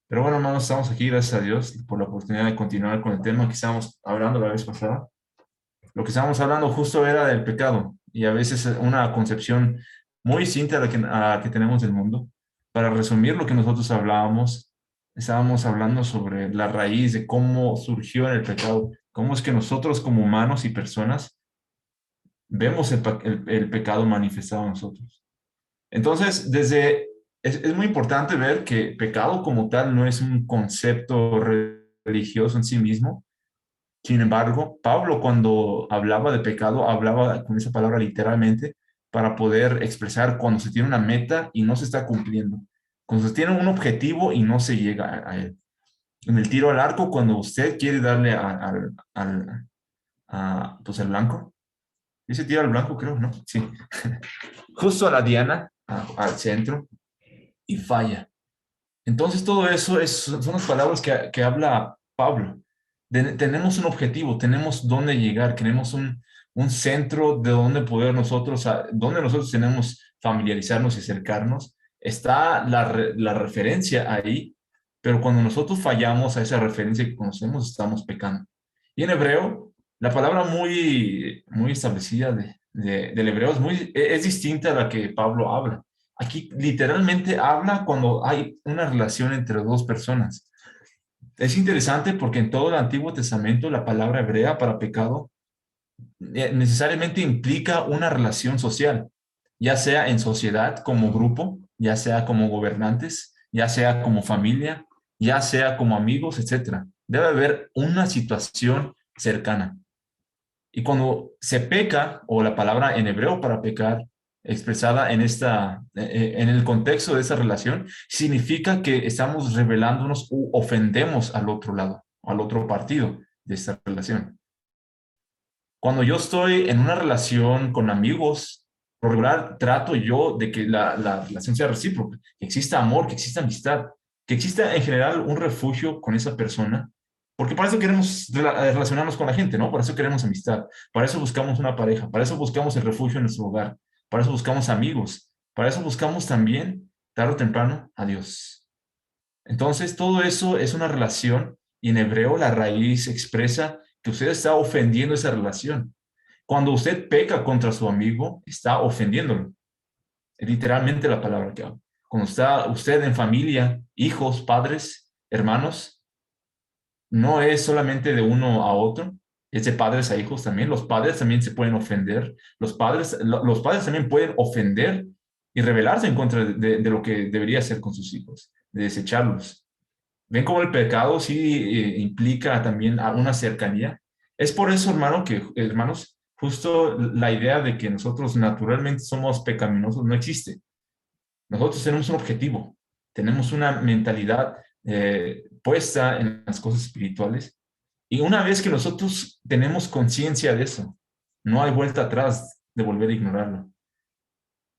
Pero bueno, hermanos, estamos aquí, gracias a Dios, por la oportunidad de continuar con el tema que estábamos hablando la vez pasada. Lo que estábamos hablando justo era del pecado y a veces una concepción muy distinta a la que tenemos del mundo. Para resumir lo que nosotros hablábamos, estábamos hablando sobre la raíz de cómo surgió en el pecado, cómo es que nosotros como humanos y personas vemos el pecado manifestado en nosotros. Entonces, es muy importante ver que pecado como tal no es un concepto religioso en sí mismo. Sin embargo, Pablo cuando hablaba de pecado, hablaba con esa palabra literalmente para poder expresar cuando se tiene una meta y no se está cumpliendo, cuando se tiene un objetivo y no se llega a él. En el tiro al arco, cuando usted quiere darle pues al blanco, ese tiro al blanco creo, ¿no? Sí, justo a la diana, al centro, y falla. Entonces todo eso son las palabras que habla Pablo. Tenemos un objetivo, tenemos dónde llegar, tenemos un centro de donde poder nosotros, donde nosotros tenemos familiarizarnos y acercarnos. Está la referencia ahí, pero cuando nosotros fallamos a esa referencia que conocemos, estamos pecando. Y en hebreo, la palabra muy establecida del hebreo es distinta a la que Pablo habla. Aquí literalmente habla cuando hay una relación entre dos personas. Es interesante porque en todo el Antiguo Testamento la palabra hebrea para pecado necesariamente implica una relación social, ya sea en sociedad como grupo, ya sea como gobernantes, ya sea como familia, ya sea como amigos, etcétera. Debe haber una situación cercana. Y cuando se peca, o la palabra en hebreo para pecar, expresada en el contexto de esa relación, significa que estamos rebelándonos u ofendemos al otro lado, al otro partido de esta relación. Cuando yo estoy en una relación con amigos, por regular trato yo de que la relación sea recíproca, que exista amor, que exista amistad, que exista en general un refugio con esa persona, porque para eso queremos relacionarnos con la gente, ¿no? Para eso queremos amistad, para eso buscamos una pareja, para eso buscamos el refugio en nuestro hogar, para eso buscamos amigos, para eso buscamos también, tarde o temprano, a Dios. Entonces, todo eso es una relación y en hebreo la raíz expresa que usted está ofendiendo esa relación. Cuando usted peca contra su amigo, está ofendiéndolo. Es literalmente la palabra que habla. Cuando está usted en familia, hijos, padres, hermanos, no es solamente de uno a otro, es de padres a hijos también. Los padres también se pueden ofender. Los padres también pueden ofender y rebelarse en contra de lo que debería hacer con sus hijos, de desecharlos. ¿Ven cómo el pecado sí implica también a una cercanía? Es por eso, hermanos, justo la idea de que nosotros naturalmente somos pecaminosos no existe. Nosotros tenemos un objetivo, tenemos una mentalidad puesta en las cosas espirituales. Y una vez que nosotros tenemos conciencia de eso, no hay vuelta atrás de volver a ignorarlo.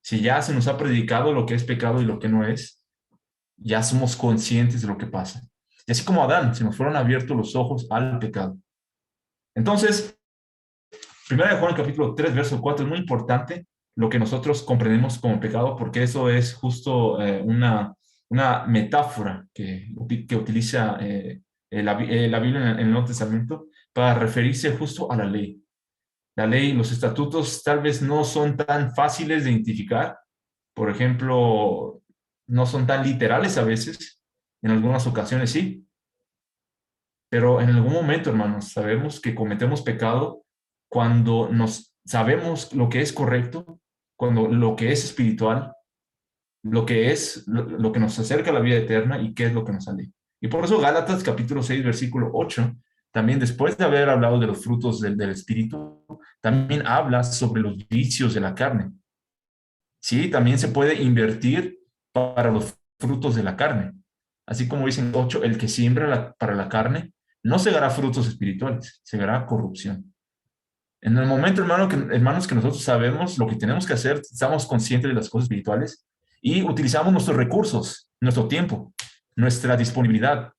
Si ya se nos ha predicado lo que es pecado y lo que no es, ya somos conscientes de lo que pasa. Y así como Adán, se nos fueron abiertos los ojos al pecado. Entonces, 1 Juan capítulo 3 verso 4 es muy importante lo que nosotros comprendemos como pecado, porque eso es justo una metáfora que utiliza la Biblia en el Nuevo Testamento para referirse justo a la ley. La ley, los estatutos tal vez no son tan fáciles de identificar. Por ejemplo, no son tan literales a veces. En algunas ocasiones sí. Pero en algún momento, hermanos, sabemos que cometemos pecado cuando nos sabemos lo que es correcto, cuando lo que es espiritual, lo que nos acerca a la vida eterna y qué es lo que nos aleja. Y por eso Gálatas capítulo 6 versículo 8 también después de haber hablado de los frutos del espíritu, también habla sobre los vicios de la carne. Sí, también se puede invertir para los frutos de la carne. Así como dicen 8, el que siembra para la carne no segará frutos espirituales, segará corrupción. En el momento, hermanos, que nosotros sabemos lo que tenemos que hacer, estamos conscientes de las cosas espirituales y utilizamos nuestros recursos, nuestro tiempo, nuestra disponibilidad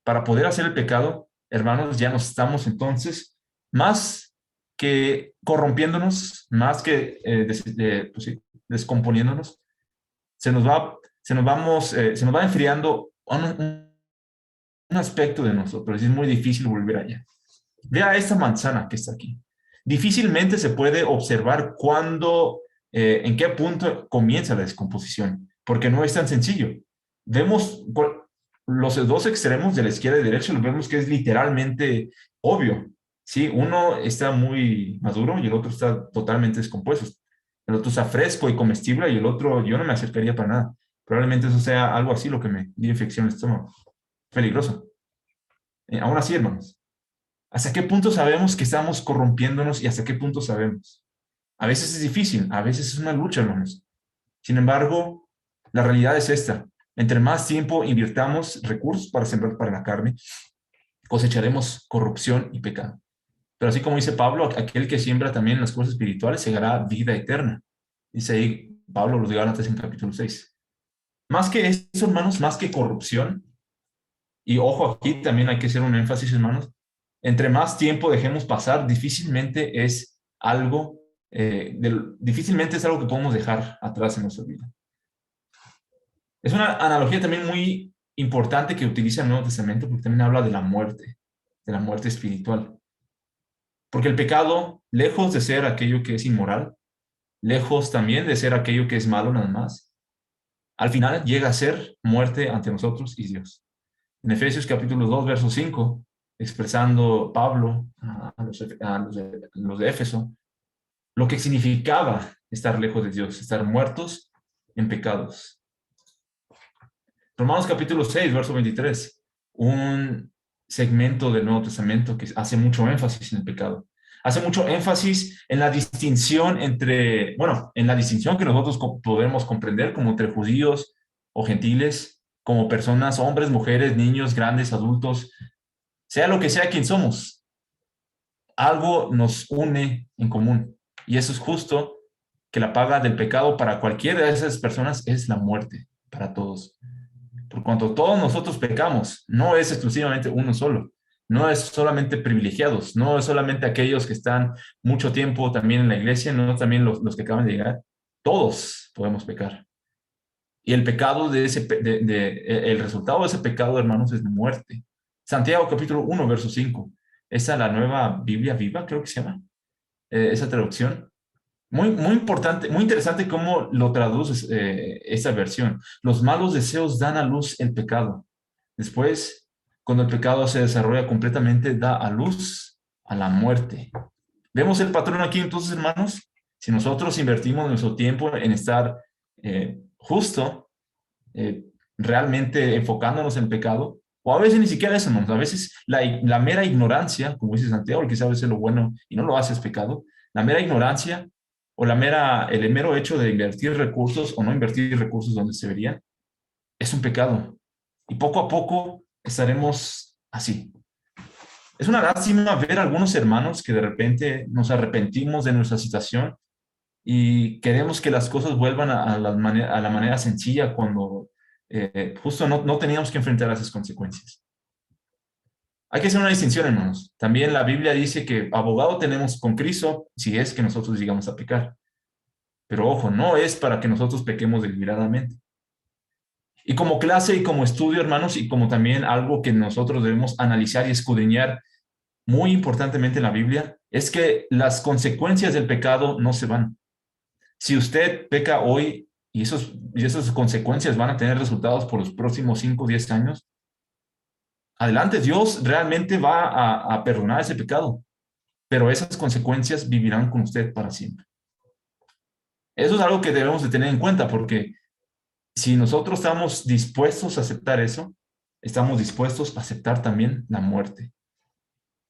para poder hacer el pecado, hermanos, ya nos estamos entonces más que corrompiéndonos, más que pues sí, descomponiéndonos, se nos va enfriando un aspecto de nosotros y es muy difícil volver allá. Vea esta manzana que está aquí. Difícilmente se puede observar cuándo, en qué punto comienza la descomposición, porque no es tan sencillo. Vemos los dos extremos de la izquierda y derecha, lo vemos que es literalmente obvio. ¿Sí? Uno está muy maduro y el otro está totalmente descompuesto. El otro está fresco y comestible y el otro yo no me acercaría para nada. Probablemente eso sea algo así lo que me dio infección en el estómago. Peligroso. Aún así, hermanos. ¿Hasta qué punto sabemos que estamos corrompiéndonos y hasta qué punto sabemos? A veces es difícil, a veces es una lucha, hermanos. Sin embargo, la realidad es esta. Entre más tiempo invirtamos recursos para sembrar para la carne, cosecharemos corrupción y pecado. Pero así como dice Pablo, aquel que siembra también en las cosas espirituales segará vida eterna. Dice ahí Pablo, los Gálatas en capítulo 6. Más que eso, hermanos, más que corrupción, y ojo, aquí también hay que hacer un énfasis, hermanos, entre más tiempo dejemos pasar, difícilmente es algo que podemos dejar atrás en nuestra vida. Es una analogía también muy importante que utiliza el Nuevo Testamento porque también habla de la muerte espiritual. Porque el pecado, lejos de ser aquello que es inmoral, lejos también de ser aquello que es malo nada más, al final llega a ser muerte ante nosotros y Dios. En Efesios capítulo 2, verso 5, expresando Pablo a los de Éfeso, lo que significaba estar lejos de Dios, estar muertos en pecados. Romanos capítulo 6, verso 23, un segmento del Nuevo Testamento que hace mucho énfasis en el pecado. Hace mucho énfasis en la distinción en la distinción que nosotros podemos comprender como entre judíos o gentiles, como personas, hombres, mujeres, niños, grandes, adultos, sea lo que sea quien somos, algo nos une en común. Y eso es justo que la paga del pecado para cualquiera de esas personas es la muerte para todos. Por cuanto todos nosotros pecamos, no es exclusivamente uno solo, no es solamente privilegiados, no es solamente aquellos que están mucho tiempo también en la iglesia, no también los que acaban de llegar. Todos podemos pecar. Y el pecado el resultado de ese pecado, hermanos, es muerte. Santiago capítulo 1, verso 5. Esa es la nueva Biblia viva, creo que se llama, esa traducción. Muy, muy importante, muy interesante cómo lo traduces esa versión. Los malos deseos dan a luz el pecado. Después, cuando el pecado se desarrolla completamente, da a luz a la muerte. ¿Vemos el patrón aquí entonces, hermanos? Si nosotros invertimos nuestro tiempo en estar justo, eh, realmente enfocándonos en el pecado, o a veces ni siquiera eso, hermanos, a veces la mera ignorancia, como dice Santiago, el que sabe hacer lo bueno y no lo hace es pecado, la mera ignorancia o el mero hecho de invertir recursos o no invertir recursos donde se deberían, es un pecado. Y poco a poco estaremos así. Es una lástima ver a algunos hermanos que de repente nos arrepentimos de nuestra situación y queremos que las cosas vuelvan a la manera sencilla cuando justo no teníamos que enfrentar esas consecuencias. Hay que hacer una distinción, hermanos. También la Biblia dice que abogado tenemos con Cristo si es que nosotros llegamos a pecar. Pero ojo, no es para que nosotros pequemos deliberadamente. Y como clase y como estudio, hermanos, y como también algo que nosotros debemos analizar y escudriñar muy importantemente en la Biblia, es que las consecuencias del pecado no se van. Si usted peca hoy y esas consecuencias van a tener resultados por los próximos 5 o 10 años, adelante, Dios realmente va a perdonar ese pecado, pero esas consecuencias vivirán con usted para siempre. Eso es algo que debemos de tener en cuenta porque si nosotros estamos dispuestos a aceptar eso, estamos dispuestos a aceptar también la muerte.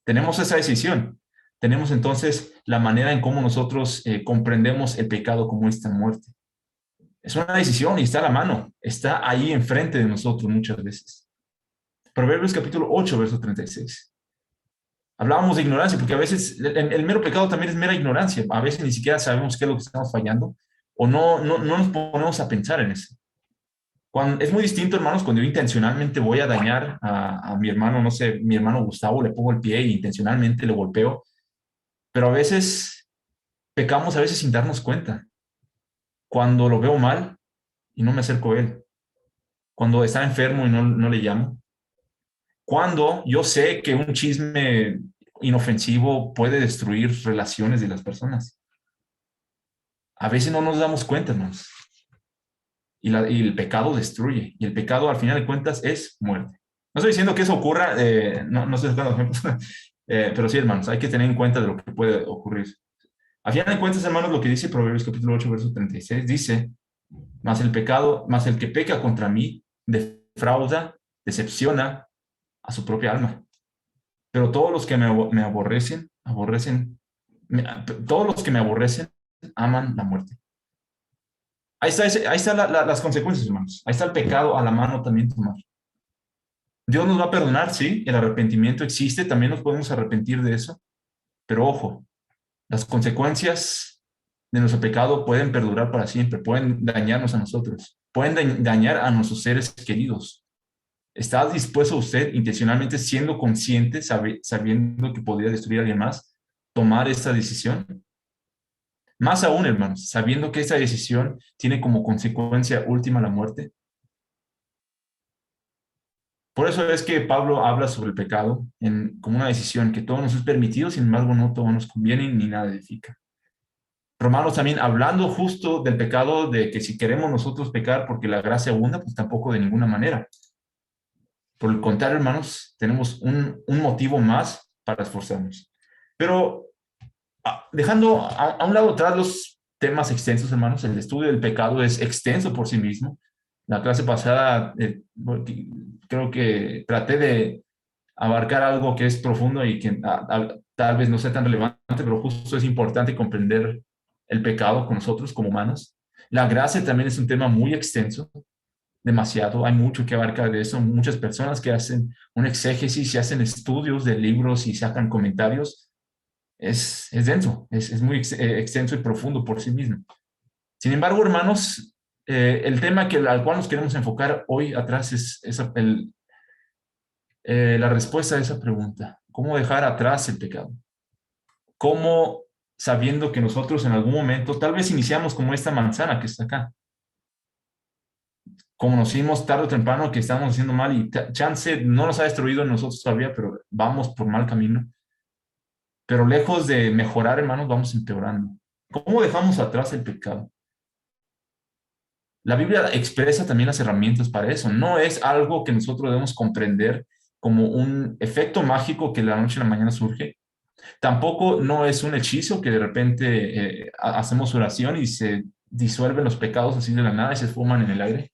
Tenemos esa decisión. Tenemos entonces la manera en cómo nosotros comprendemos el pecado como esta muerte. Es una decisión y está a la mano. Está ahí enfrente de nosotros muchas veces. Proverbios capítulo 8, verso 36. Hablábamos de ignorancia porque a veces el mero pecado también es mera ignorancia. A veces ni siquiera sabemos qué es lo que estamos fallando o no nos ponemos a pensar en eso. Es muy distinto, hermanos, cuando yo intencionalmente voy a dañar a mi hermano, no sé, mi hermano Gustavo, le pongo el pie e intencionalmente le golpeo, pero a veces pecamos a veces sin darnos cuenta. Cuando lo veo mal y no me acerco a él. cuando está enfermo y no le llamo, cuando yo sé que un chisme inofensivo puede destruir relaciones de las personas. A veces no nos damos cuenta, hermanos. Y el pecado destruye. Y el pecado, al final de cuentas, es muerte. No estoy diciendo que eso ocurra, no estoy sacando ejemplos, pero sí, hermanos, hay que tener en cuenta de lo que puede ocurrir. Al final de cuentas, hermanos, lo que dice Proverbios capítulo 8, verso 36, dice, más el que peca contra mí, defrauda, decepciona a su propia alma. Pero todos los que me todos los que me aborrecen, aman la muerte. Ahí está las consecuencias, hermanos. Ahí está el pecado a la mano también tomar. Dios nos va a perdonar, sí, el arrepentimiento existe, también nos podemos arrepentir de eso, pero ojo, las consecuencias de nuestro pecado pueden perdurar para siempre, pueden dañarnos a nosotros, pueden dañar a nuestros seres queridos. ¿Está dispuesto usted intencionalmente, siendo consciente, sabiendo que podría destruir a alguien más, tomar esta decisión? Más aún, hermanos, sabiendo que esta decisión tiene como consecuencia última la muerte. Por eso es que Pablo habla sobre el pecado como una decisión que todo nos es permitido, sin embargo no todo nos conviene ni nada edifica. Romanos también hablando justo del pecado, de que si queremos nosotros pecar porque la gracia abunda, pues tampoco de ninguna manera. Por el contrario, hermanos, tenemos un motivo más para esforzarnos. Pero dejando a un lado atrás los temas extensos, hermanos, el estudio del pecado es extenso por sí mismo. La clase pasada creo que traté de abarcar algo que es profundo y que tal vez no sea tan relevante, pero justo es importante comprender el pecado con nosotros como humanos. La gracia también es un tema muy extenso, demasiado, hay mucho que abarcar de eso, muchas personas que hacen un exégesis y hacen estudios de libros y sacan comentarios, es denso, es muy extenso y profundo por sí mismo. Sin embargo, hermanos, el tema al cual nos queremos enfocar hoy atrás es la respuesta a esa pregunta. ¿Cómo dejar atrás el pecado? ¿Cómo, sabiendo que nosotros en algún momento, tal vez iniciamos como esta manzana que está acá, conocimos tarde o temprano que estamos haciendo mal y chance no nos ha destruido en nosotros todavía, pero vamos por mal camino. Pero lejos de mejorar, hermanos, vamos empeorando. ¿Cómo dejamos atrás el pecado? La Biblia expresa también las herramientas para eso. No es algo que nosotros debemos comprender como un efecto mágico que de la noche a la mañana surge. Tampoco no es un hechizo que de repente hacemos oración y se disuelven los pecados así de la nada y se esfuman en el aire.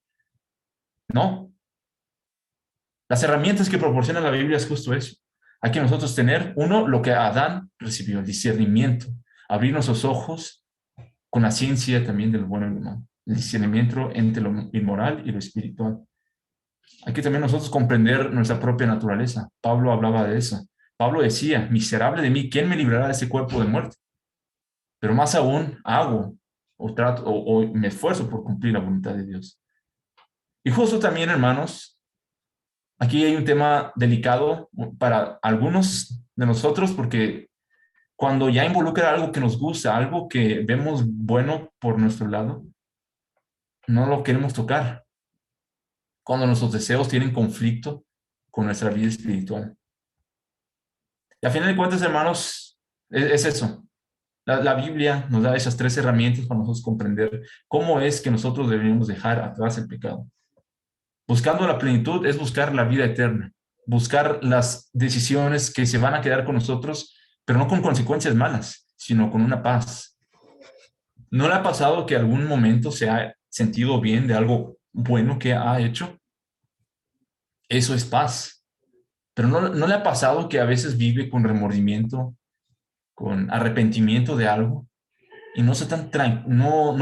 No. Las herramientas que proporciona la Biblia es justo eso. Hay que nosotros tener, uno, lo que Adán recibió, el discernimiento, abrir nuestros ojos con la ciencia también de lo bueno y lo malo, el discernimiento entre lo inmoral y lo espiritual. Hay que también nosotros comprender nuestra propia naturaleza. Pablo hablaba de eso. Pablo decía, miserable de mí, ¿quién me librará de ese cuerpo de muerte? Pero más aún, hago o trato o me esfuerzo por cumplir la voluntad de Dios. Y justo también, hermanos, aquí hay un tema delicado para algunos de nosotros porque cuando ya involucra algo que nos gusta, algo que vemos bueno por nuestro lado, no lo queremos tocar. Cuando nuestros deseos tienen conflicto con nuestra vida espiritual. Y a final de cuentas, hermanos, es eso. La Biblia nos da esas tres herramientas para nosotros comprender cómo es que nosotros debemos dejar atrás el pecado. Buscando la plenitud es buscar la vida eterna, buscar las decisiones que se van a quedar con nosotros, pero no con consecuencias malas, sino con una paz. ¿No le ha pasado que algún momento se ha sentido bien de algo bueno que ha hecho? Eso es paz. Pero ¿no le ha pasado que a veces vive con remordimiento, con arrepentimiento de algo y no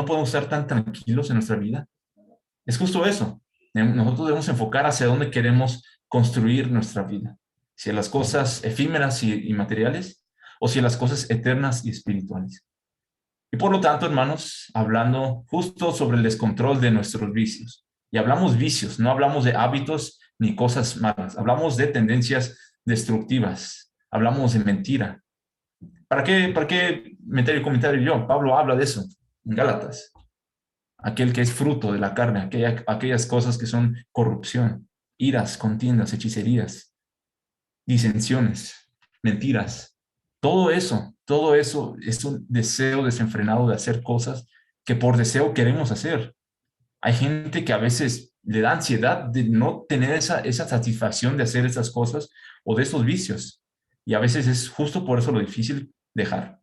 podemos estar tan tranquilos en nuestra vida? Es justo eso. Nosotros debemos enfocar hacia dónde queremos construir nuestra vida. Si a las cosas efímeras y materiales o si a las cosas eternas y espirituales. Y por lo tanto, hermanos, hablando justo sobre el descontrol de nuestros vicios. Y hablamos vicios, no hablamos de hábitos ni cosas malas. Hablamos de tendencias destructivas. Hablamos de mentira. ¿Para qué meter el comentario yo? Pablo habla de eso en Gálatas. aquel que es fruto de la carne, aquellas cosas que son corrupción, iras, contiendas, hechicerías, disensiones, mentiras. Todo eso es un deseo desenfrenado de hacer cosas que por deseo queremos hacer. Hay gente que a veces le da ansiedad de no tener esa satisfacción de hacer esas cosas o de esos vicios. Y a veces es justo por eso lo difícil dejar.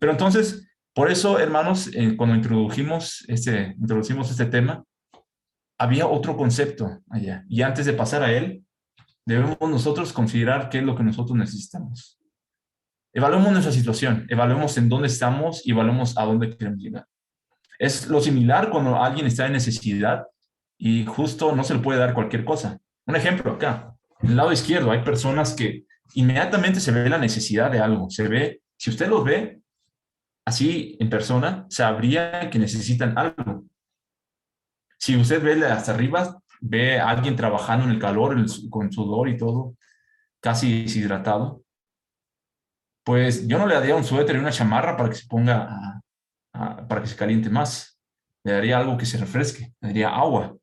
Pero entonces, por eso, hermanos, cuando introducimos este tema, había otro concepto allá. Y antes de pasar a él, debemos nosotros considerar qué es lo que nosotros necesitamos. Evaluemos nuestra situación, evaluemos en dónde estamos y evaluemos a dónde queremos llegar. Es lo similar cuando alguien está en necesidad y justo no se le puede dar cualquier cosa. Un ejemplo acá, en el lado izquierdo hay personas que inmediatamente se ve la necesidad de algo. Se ve, si usted los ve así en persona, sabría que necesitan algo. Si usted ve hasta arriba, ve a alguien trabajando en el calor, con sudor y todo, casi deshidratado, pues yo no le daría un suéter y una chamarra para que se ponga, para que se caliente más. Le daría algo que se refresque, le daría agua,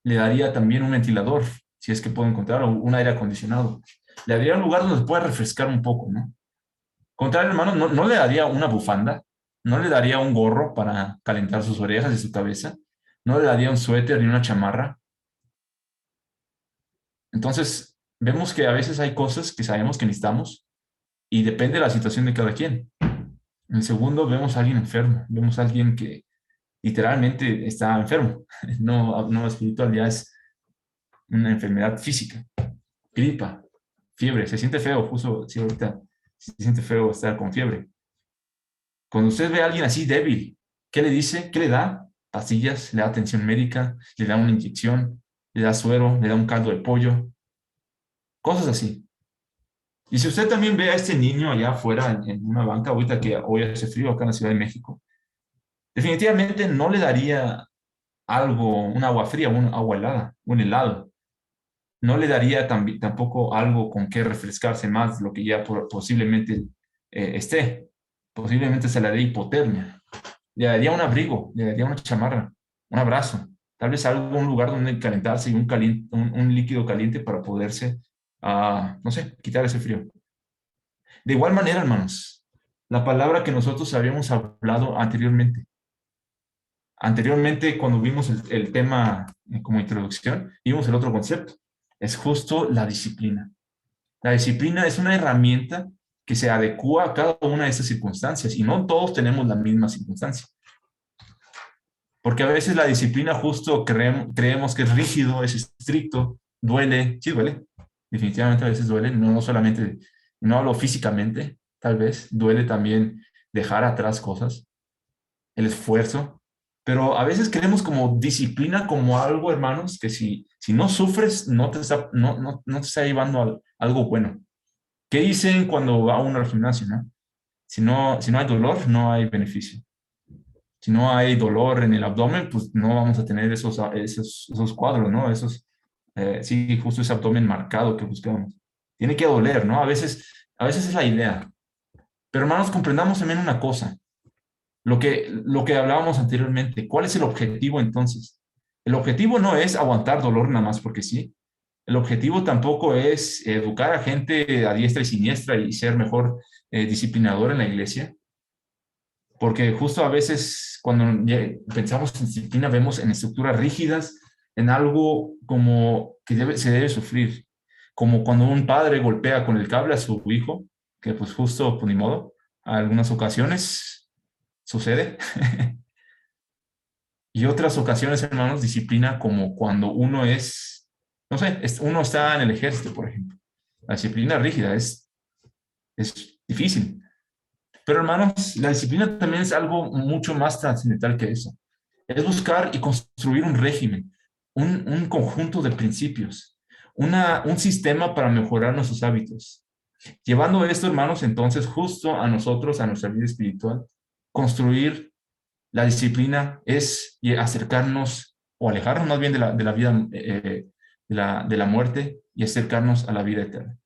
le daría también un ventilador, si es que puedo encontrar, o un aire acondicionado. Le daría un lugar donde se pueda refrescar un poco, ¿no? Contrario, hermano, no le daría una bufanda, no le daría un gorro para calentar sus orejas y su cabeza, no le daría un suéter ni una chamarra. Entonces, vemos que a veces hay cosas que sabemos que necesitamos y depende de la situación de cada quien. En el segundo, vemos a alguien enfermo, vemos a alguien que literalmente está enfermo. No espiritual, ya es una enfermedad física, gripa, fiebre, se siente feo, justo si ahorita se siente feo estar con fiebre. Cuando usted ve a alguien así débil, ¿qué le dice? ¿Qué le da? Pastillas, le da atención médica, le da una inyección, le da suero, le da un caldo de pollo, cosas así. Y si usted también ve a este niño allá afuera en una banca, ahorita que hoy hace frío acá en la Ciudad de México, definitivamente no le daría algo, un agua fría, un agua helada, un helado. No le daría tampoco algo con que refrescarse más de lo que ya posiblemente esté. Posiblemente se le dé hipotermia. Le daría un abrigo, le daría una chamarra, un abrazo, tal vez algo, un lugar donde calentarse y un líquido caliente para poderse, no sé, quitar ese frío. De igual manera, hermanos, la palabra que nosotros habíamos hablado anteriormente cuando vimos el tema como introducción, vimos el otro concepto, es justo la disciplina. La disciplina es una herramienta que se adecua a cada una de esas circunstancias y no todos tenemos la misma circunstancia. Porque a veces la disciplina justo creemos que es rígido, es estricto, duele, sí duele, definitivamente a veces duele, no solamente, no hablo físicamente, tal vez, duele también dejar atrás cosas, el esfuerzo, pero a veces creemos como disciplina como algo, hermanos, que si no sufres, no te está llevando a algo bueno. ¿Qué dicen cuando va uno al gimnasio, no? Si no hay dolor, no hay beneficio. Si no hay dolor en el abdomen, pues no vamos a tener esos cuadros, ¿no? Sí, justo ese abdomen marcado que buscamos. Tiene que doler, ¿no? A veces es la idea. Pero hermanos, comprendamos también una cosa, lo que hablábamos anteriormente. ¿Cuál es el objetivo entonces? El objetivo no es aguantar dolor nada más porque sí. El objetivo tampoco es educar a gente a diestra y siniestra y ser mejor disciplinador en la iglesia. Porque justo a veces cuando pensamos en disciplina vemos en estructuras rígidas, en algo como que se debe sufrir, como cuando un padre golpea con el cable a su hijo, que pues justo, pues ni modo, a algunas ocasiones sucede. Y otras ocasiones, hermanos, disciplina como cuando uno no sé, uno está en el ejército, por ejemplo. La disciplina rígida es difícil. Pero hermanos, la disciplina también es algo mucho más trascendental que eso. Es buscar y construir un régimen, un conjunto de principios, un sistema para mejorar nuestros hábitos. Llevando esto, hermanos, entonces justo a nosotros, a nuestra vida espiritual, construir la disciplina es acercarnos o alejarnos más bien de la vida, de la muerte y acercarnos a la vida eterna.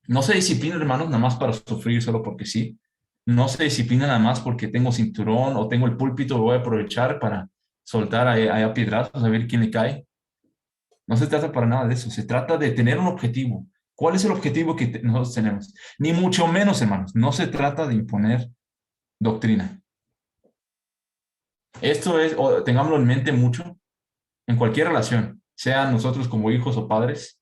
No se disciplina, hermanos, nada más para sufrir solo porque sí, No se disciplina nada más porque tengo cinturón o tengo el púlpito, voy a aprovechar para soltar ahí a piedrazos a ver quién le cae. No se trata para nada de eso, se trata de tener un objetivo. ¿Cuál es el objetivo que nosotros tenemos? Ni mucho menos, hermanos, no se trata de imponer doctrina. Esto es, o tengámoslo en mente mucho, en cualquier relación, sea nosotros como hijos o padres,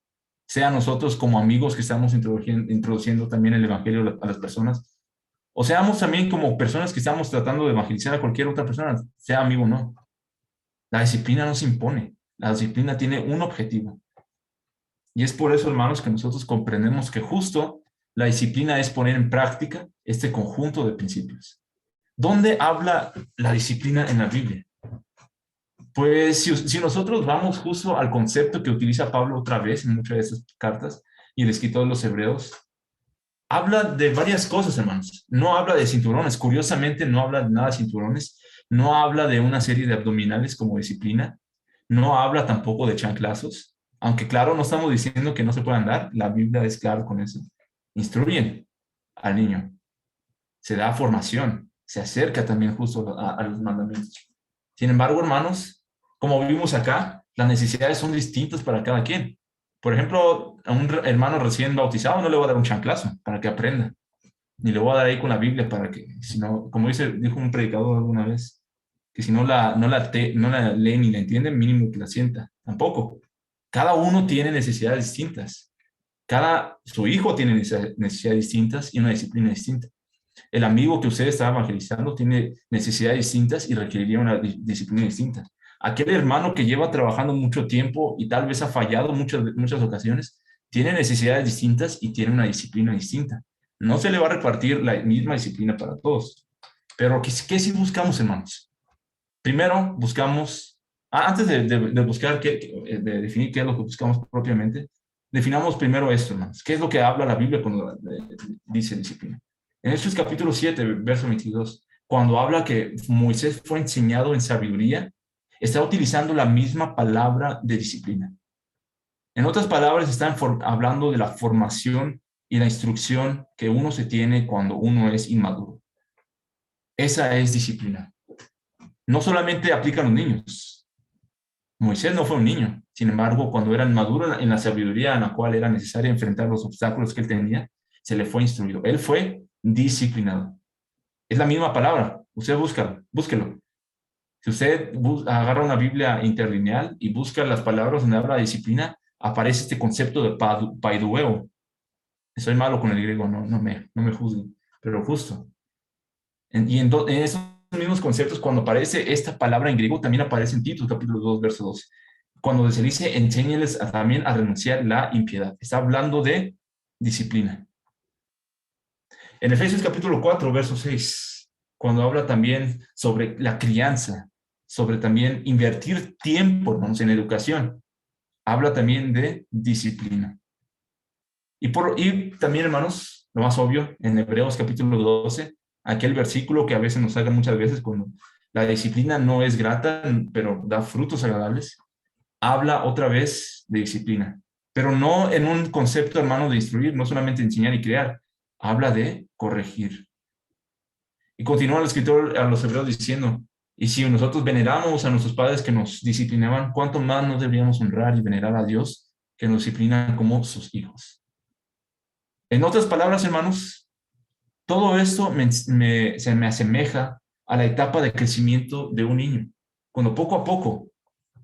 sea nosotros como amigos que estamos introduciendo también el evangelio a las personas, o seamos también como personas que estamos tratando de evangelizar a cualquier otra persona, sea amigo o no. La disciplina no se impone, la disciplina tiene un objetivo. Y es por eso, hermanos, que nosotros comprendemos que justo la disciplina es poner en práctica este conjunto de principios. ¿Dónde habla la disciplina en la Biblia? Pues si nosotros vamos justo al concepto que utiliza Pablo otra vez en muchas de esas cartas y el escritor de los Hebreos, habla de varias cosas, hermanos. No habla de cinturones, curiosamente no habla de nada de cinturones, no habla de una serie de abdominales como disciplina, no habla tampoco de chanclazos, aunque claro, no estamos diciendo que no se puedan dar, la Biblia es clara con eso. Instruyen al niño, se da formación, se acerca también justo a los mandamientos. Sin embargo, hermanos, como vimos acá, las necesidades son distintas para cada quien. Por ejemplo, a un hermano recién bautizado no le voy a dar un chanclazo para que aprenda, ni le voy a dar ahí con la Biblia para que, si no, como dijo un predicador alguna vez, que si no la lee ni la entiende, mínimo que la sienta. Tampoco. Cada uno tiene necesidades distintas. Su hijo tiene necesidades distintas y una disciplina distinta. El amigo que usted está evangelizando tiene necesidades distintas y requeriría una disciplina distinta. Aquel hermano que lleva trabajando mucho tiempo y tal vez ha fallado muchas ocasiones, tiene necesidades distintas y tiene una disciplina distinta. No se le va a repartir la misma disciplina para todos. Pero ¿qué sí buscamos, hermanos? Primero, buscamos, antes de buscar, de definir qué es lo que buscamos propiamente, definamos primero esto, hermanos. ¿Qué es lo que habla la Biblia cuando dice disciplina? En Hechos capítulo 7, verso 22, cuando habla que Moisés fue enseñado en sabiduría, está utilizando la misma palabra de disciplina. En otras palabras, están hablando de la formación y la instrucción que uno se tiene cuando uno es inmaduro. Esa es disciplina. No solamente aplica a los niños. Moisés no fue un niño. Sin embargo, cuando era maduro en la sabiduría en la cual era necesario enfrentar los obstáculos que él tenía, se le fue instruido. Él fue disciplinado. Es la misma palabra. Usted búsquelo. Si usted agarra una Biblia interlineal y busca las palabras donde habla de disciplina, aparece este concepto de paidueo. Soy malo con el griego, no me juzguen, pero justo. En esos mismos conceptos, cuando aparece esta palabra en griego, también aparece en Tito, capítulo 2, verso 2. Cuando se dice, enséñeles también a renunciar la impiedad. Está hablando de disciplina. En Efesios capítulo 4, verso 6, cuando habla también sobre la crianza, sobre también invertir tiempo, hermanos, en educación, habla también de disciplina. Y también, hermanos, lo más obvio, en Hebreos capítulo 12, aquel versículo que a veces nos saca muchas veces cuando la disciplina no es grata, pero da frutos agradables, habla otra vez de disciplina, pero no en un concepto, hermano, de instruir, no solamente enseñar y crear, habla de corregir. Y continúa el escritor a los Hebreos diciendo, y si nosotros veneramos a nuestros padres que nos disciplinaban, ¿cuánto más nos deberíamos honrar y venerar a Dios que nos disciplina como sus hijos? En otras palabras, hermanos, todo esto se me asemeja a la etapa de crecimiento de un niño, cuando poco a poco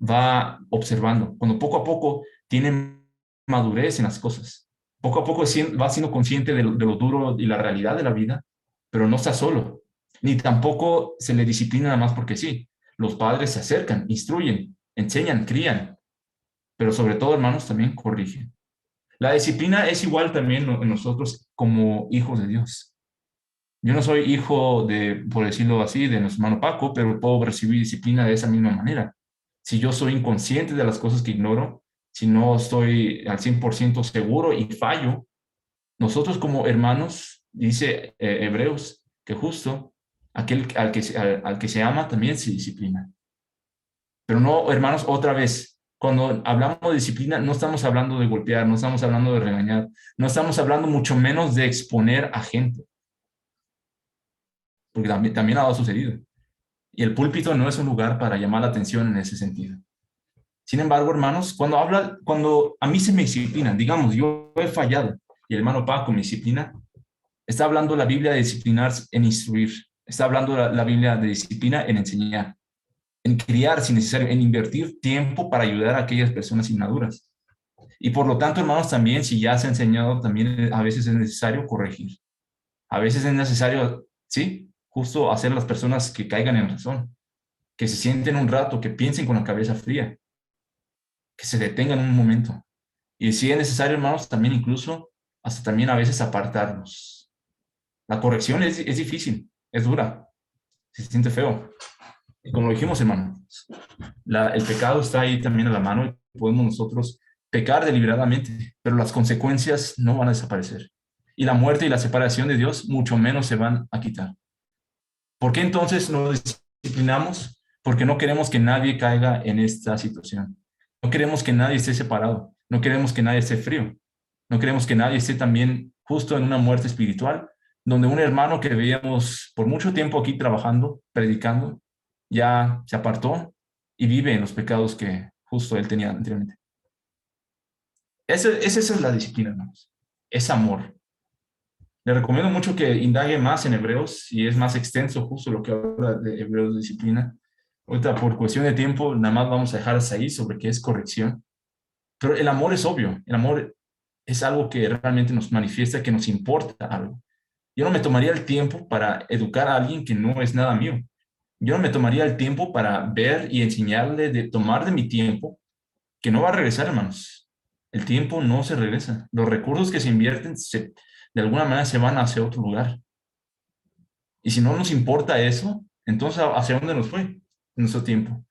va observando, cuando poco a poco tiene madurez en las cosas, poco a poco va siendo consciente de lo duro y la realidad de la vida, pero no está solo, ni tampoco se le disciplina nada más porque sí. Los padres se acercan, instruyen, enseñan, crían, pero sobre todo, hermanos, también corrigen. La disciplina es igual también en nosotros como hijos de Dios. Yo no soy hijo de, por decirlo así, de nuestro hermano Paco, pero puedo recibir disciplina de esa misma manera. Si yo soy inconsciente de las cosas que ignoro, si no estoy al 100% seguro y fallo, nosotros como hermanos, dice Hebreos, que justo aquel al que se ama también se disciplina. Pero no, hermanos, otra vez, cuando hablamos de disciplina, no estamos hablando de golpear, no estamos hablando de regañar, no estamos hablando mucho menos de exponer a gente. porque también ha sucedido. Y el púlpito no es un lugar para llamar la atención en ese sentido. Sin embargo, hermanos, cuando a mí se me disciplina, digamos, yo he fallado y el hermano Paco me disciplina, está hablando la Biblia de disciplinar en instruir, está hablando la Biblia de disciplina en enseñar, en criar si necesario, en invertir tiempo para ayudar a aquellas personas inmaduras. Y por lo tanto, hermanos, también si ya se ha enseñado, también a veces es necesario corregir. A veces es necesario, sí, justo hacer a las personas que caigan en razón, que se sienten un rato, que piensen con la cabeza fría, que se detengan un momento. Y si es necesario, hermanos, también incluso hasta también a veces apartarnos. La corrección es difícil, es dura, se siente feo. Y como lo dijimos, hermanos, el pecado está ahí también a la mano y podemos nosotros pecar deliberadamente, pero las consecuencias no van a desaparecer. Y la muerte y la separación de Dios mucho menos se van a quitar. ¿Por qué entonces nos disciplinamos? Porque no queremos que nadie caiga en esta situación. No queremos que nadie esté separado. No queremos que nadie esté frío. No queremos que nadie esté también justo en una muerte espiritual, donde un hermano que veíamos por mucho tiempo aquí trabajando, predicando, ya se apartó y vive en los pecados que justo él tenía anteriormente. Esa es la disciplina, hermanos. Es amor. Le recomiendo mucho que indague más en Hebreos y es más extenso justo lo que habla de Hebreos de disciplina. Ahorita por cuestión de tiempo nada más vamos a dejar hasta ahí sobre qué es corrección. Pero el amor es obvio. El amor es algo que realmente nos manifiesta que nos importa algo. Yo no me tomaría el tiempo para educar a alguien que no es nada mío. Yo no me tomaría el tiempo para ver y enseñarle de tomar de mi tiempo, que no va a regresar, hermanos. El tiempo no se regresa. Los recursos que se invierten de alguna manera se van hacia otro lugar. Y si no nos importa eso, entonces ¿hacia dónde nos fue nuestro tiempo?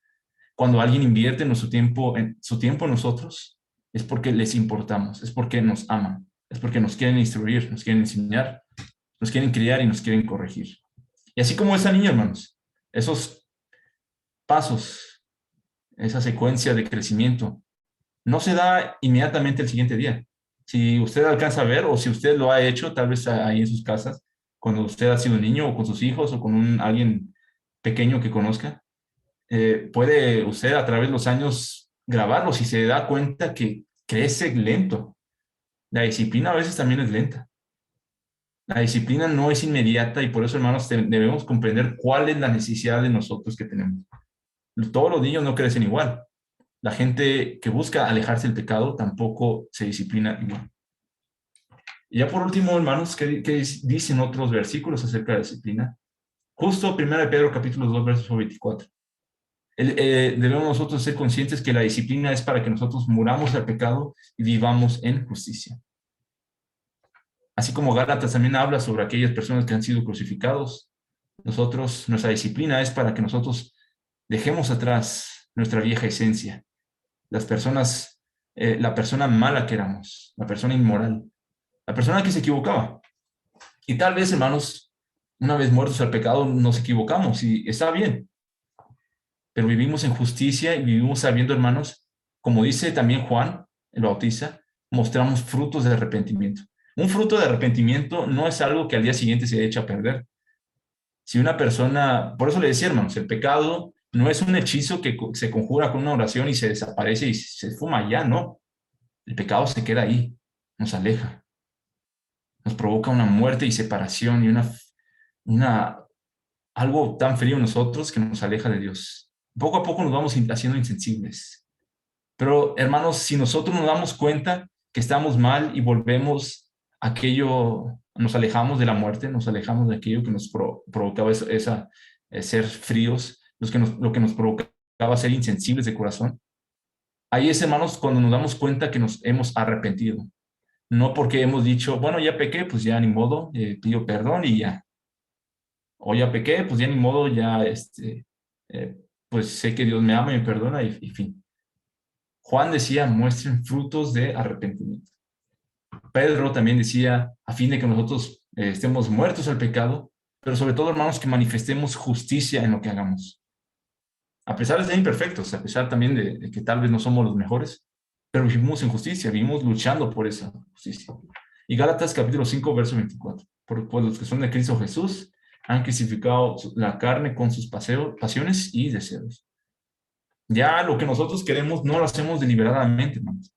Cuando alguien invierte su tiempo en nosotros, es porque les importamos, es porque nos aman, es porque nos quieren instruir, nos quieren enseñar, nos quieren criar y nos quieren corregir. Y así como esa niña, hermanos, esos pasos, esa secuencia de crecimiento, no se da inmediatamente el siguiente día. Si usted alcanza a ver o si usted lo ha hecho, tal vez ahí en sus casas, cuando usted ha sido niño o con sus hijos o con alguien pequeño que conozca, puede usted a través de los años grabarlos y se da cuenta que crece lento. La disciplina a veces también es lenta. La disciplina no es inmediata y por eso, hermanos, debemos comprender cuál es la necesidad de nosotros que tenemos. Todos los niños no crecen igual. La gente que busca alejarse del pecado tampoco se disciplina igual. Y ya por último, hermanos, ¿qué dicen otros versículos acerca de la disciplina? Justo 1 Pedro capítulo 2, verso 24. Debemos nosotros ser conscientes que la disciplina es para que nosotros muramos al pecado y vivamos en justicia. Así como Gálatas también habla sobre aquellas personas que han sido crucificados, nuestra disciplina es para que nosotros dejemos atrás nuestra vieja esencia, la persona mala que éramos, la persona inmoral, la persona que se equivocaba. Y tal vez, hermanos, una vez muertos al pecado, nos equivocamos y está bien, pero vivimos en justicia y vivimos sabiendo, hermanos, como dice también Juan, el Bautista, mostramos frutos de arrepentimiento. Un fruto de arrepentimiento no es algo que al día siguiente se echa a perder. Si una persona, por eso le decía, hermanos, el pecado no es un hechizo que se conjura con una oración y se desaparece y se fuma ya, no. El pecado se queda ahí, nos aleja, nos provoca una muerte y separación y algo tan frío en nosotros que nos aleja de Dios. Poco a poco nos vamos haciendo insensibles. Pero, hermanos, si nosotros nos damos cuenta que estamos mal y volvemos a aquello, nos alejamos de la muerte, nos alejamos de aquello que nos provocaba ser fríos, lo que nos provocaba ser insensibles de corazón. Ahí es, hermanos, cuando nos damos cuenta que nos hemos arrepentido. No porque hemos dicho, bueno, ya pequé, pues ya ni modo, pido perdón y ya. O ya pequé, pues ya ni modo, ya pues sé que Dios me ama y me perdona y fin. Juan decía, muestren frutos de arrepentimiento. Pedro también decía, a fin de que nosotros estemos muertos al pecado, pero sobre todo, hermanos, que manifestemos justicia en lo que hagamos. A pesar de ser imperfectos, a pesar también de que tal vez no somos los mejores, pero vivimos en justicia, vivimos luchando por esa justicia. Y Gálatas capítulo 5, verso 24. Por los que son de Cristo Jesús, Han crucificado la carne con sus pasiones y deseos. Ya lo que nosotros queremos no lo hacemos deliberadamente, hermanos.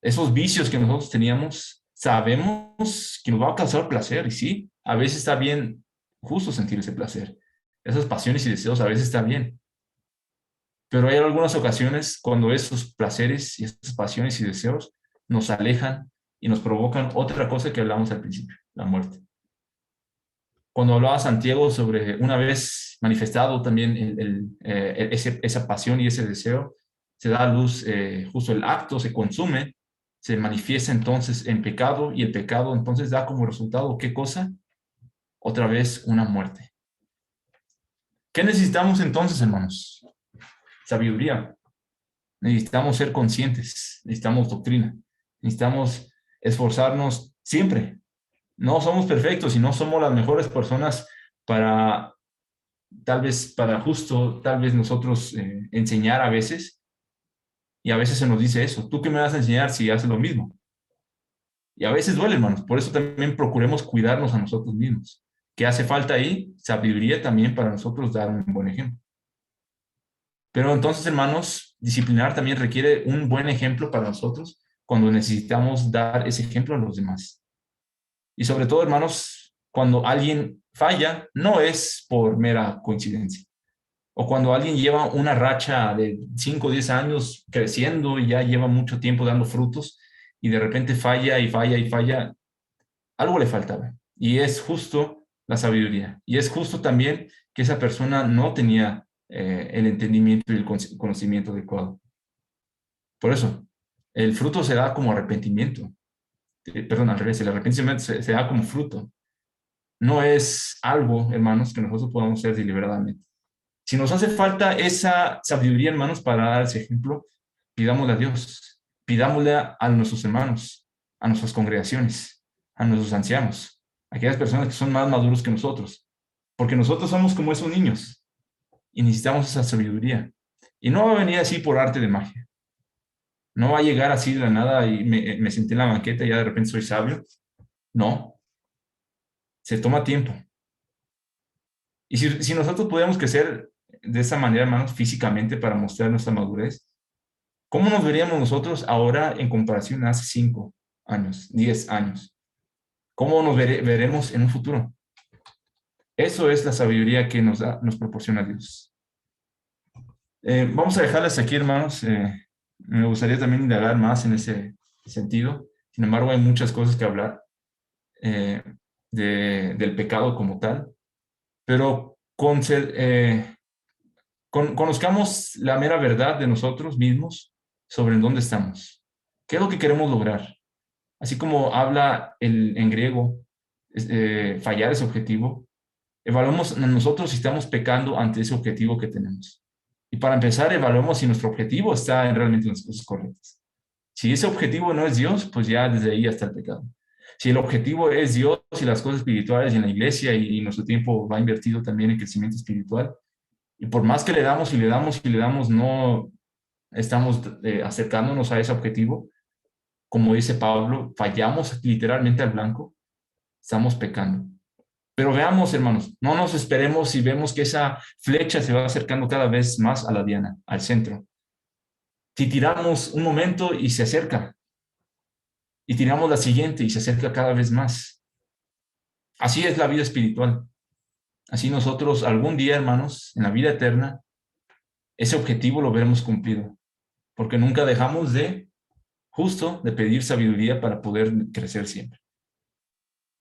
Esos vicios que nosotros teníamos, sabemos que nos va a causar placer, y sí, a veces está bien justo sentir ese placer. Esas pasiones y deseos a veces está bien. Pero hay algunas ocasiones cuando esos placeres y esas pasiones y deseos nos alejan y nos provocan otra cosa que hablamos al principio, la muerte. Cuando hablaba Santiago sobre una vez manifestado también esa pasión y ese deseo, se da a luz justo el acto, se consume, se manifiesta entonces en pecado y el pecado entonces da como resultado, ¿qué cosa? Otra vez una muerte. ¿Qué necesitamos entonces, hermanos? Sabiduría. Necesitamos ser conscientes, necesitamos doctrina, necesitamos esforzarnos siempre. No somos perfectos y no somos las mejores personas para, tal vez nosotros enseñar a veces, y a veces se nos dice eso, ¿tú qué me vas a enseñar si haces lo mismo? Y a veces duele, hermanos, por eso también procuremos cuidarnos a nosotros mismos. ¿Qué hace falta ahí? Sabiduría también para nosotros dar un buen ejemplo. Pero entonces, hermanos, disciplinar también requiere un buen ejemplo para nosotros cuando necesitamos dar ese ejemplo a los demás. Y sobre todo, hermanos, cuando alguien falla, no es por mera coincidencia. O cuando alguien lleva una racha de 5 o 10 años creciendo y ya lleva mucho tiempo dando frutos y de repente falla y falla y falla, algo le faltaba. Y es justo la sabiduría. Y es justo también que esa persona no tenía el entendimiento y el conocimiento adecuado. Por eso, el fruto se da como arrepentimiento. Perdón, al revés, el arrepentimiento se da como fruto. No es algo, hermanos, que nosotros podamos hacer deliberadamente. Si nos hace falta esa sabiduría, hermanos, para dar ese ejemplo, pidámosle a Dios, pidámosle a nuestros hermanos, a nuestras congregaciones, a nuestros ancianos, a aquellas personas que son más maduros que nosotros, porque nosotros somos como esos niños y necesitamos esa sabiduría. Y no va a venir así por arte de magia. No va a llegar así de la nada y me senté en la banqueta y ya de repente soy sabio. No, se toma tiempo. Y si nosotros podemos crecer de esa manera, hermanos, físicamente para mostrar nuestra madurez, ¿cómo nos veríamos nosotros ahora en comparación a hace 5 años, 10 años? ¿Cómo nos veremos en un futuro? Eso es la sabiduría que nos proporciona Dios. Vamos a dejarlas aquí, hermanos. Me gustaría también indagar más en ese sentido. Sin embargo, hay muchas cosas que hablar eh, del pecado como tal. Pero conozcamos la mera verdad de nosotros mismos sobre en dónde estamos. ¿Qué es lo que queremos lograr? Así como habla en griego, fallar ese objetivo, evaluemos nosotros si estamos pecando ante ese objetivo que tenemos. Y para empezar, evaluemos si nuestro objetivo está realmente en las cosas correctas. Si ese objetivo no es Dios, pues ya desde ahí está el pecado. Si el objetivo es Dios y las cosas espirituales y en la iglesia y nuestro tiempo va invertido también en crecimiento espiritual, y por más que le damos y le damos y le damos, no estamos acercándonos a ese objetivo, como dice Pablo, fallamos literalmente al blanco, estamos pecando. Pero veamos, hermanos, no nos esperemos si vemos que esa flecha se va acercando cada vez más a la diana, al centro. Si tiramos un momento y se acerca, y tiramos la siguiente y se acerca cada vez más. Así es la vida espiritual. Así nosotros algún día, hermanos, en la vida eterna, ese objetivo lo veremos cumplido, porque nunca dejamos de pedir sabiduría para poder crecer siempre.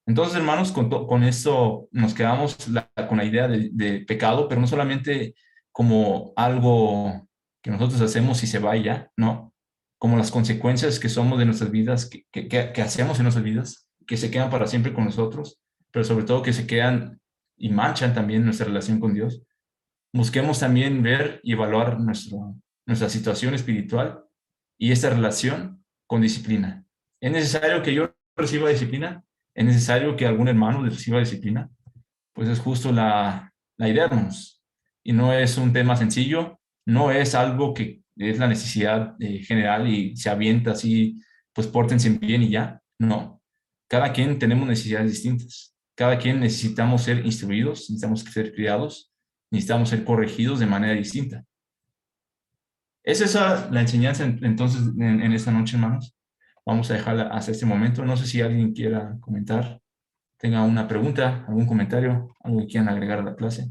Entonces, hermanos, con esto nos quedamos con la idea de pecado, pero no solamente como algo que nosotros hacemos y se vaya, no, como las consecuencias que somos de nuestras vidas, que hacemos en nuestras vidas, que se quedan para siempre con nosotros, pero sobre todo que se quedan y manchan también nuestra relación con Dios. Busquemos también ver y evaluar nuestra situación espiritual y esta relación con disciplina. ¿Es necesario que yo reciba disciplina? ¿Es necesario que algún hermano reciba disciplina? Pues es justo la idea, hermanos. Y no es un tema sencillo, no es algo que es la necesidad general y se avienta así, pues pórtense bien y ya. No. Cada quien tenemos necesidades distintas. Cada quien necesitamos ser instruidos, necesitamos ser criados, necesitamos ser corregidos de manera distinta. ¿Es esa la enseñanza entonces en esta noche, hermanos? Vamos a dejarla hasta este momento. No sé si alguien quiera comentar, tenga una pregunta, algún comentario, algo que quieran agregar a la clase.